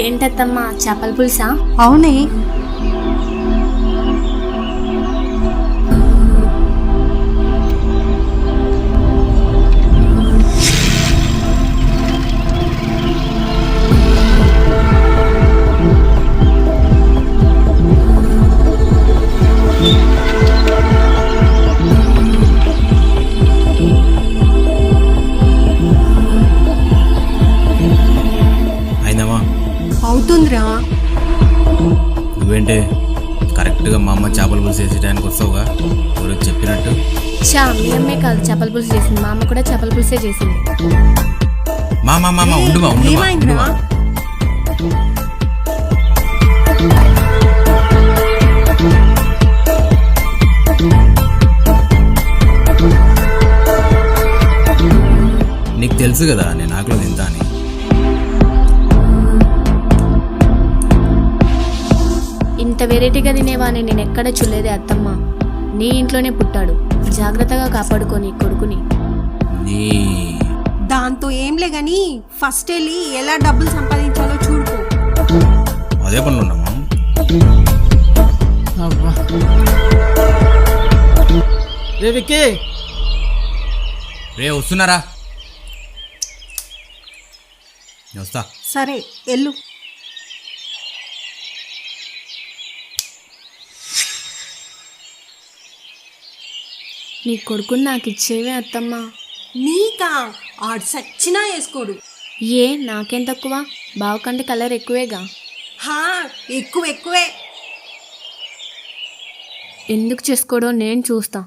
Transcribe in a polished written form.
ఏంటత్తమ్మా చేపల పులుసా? అవునే. అయినావా? అవుతుందిరా. నువ్వేంటే కరెక్ట్గా మా అమ్మ చేపల పులుసు వేసే టైంకి వస్తావుగా ఎవరికి చెప్పినట్టు. చా మీ అమ్మే కాదు చేపల పులుసు చేసింది, మా అమ్మ కూడా చేపల పులుసే చేసింది. మా ఉండుమా ఏమైందిరా? నీకు తెలుసు కదా నేను ఆకులో తింటా అని. ఇంత వెరైటీగా తినేవాని నేను ఎక్కడ చూడలేదే అత్తమ్మ. నీ ఇంట్లోనే పుట్టాడు, జాగ్రత్తగా కాపాడుకొని కొడుకుని. నీ దాంతో ఏంలే గాని ఫస్ట్ వెళ్ళి ఎలా డబ్బులు సంపాదించాలో చూడుకో. అదే పనులు ఉన్నామా? రే విక్కీ, రే వస్తున్నారా? నేను వస్తా. సరే ఎల్లు. నీ కొడుకుని నాకు ఇచ్చేవే అత్తమ్మ. నీకా? ఆడు సచ్చినా వేసుకోడు. ఏ నాకేం తక్కువ? బావ కంటే కలర్ ఎక్కువేగా. హా, ఎక్కువే. ఎందుకు చేసుకోడో నేను చూస్తా.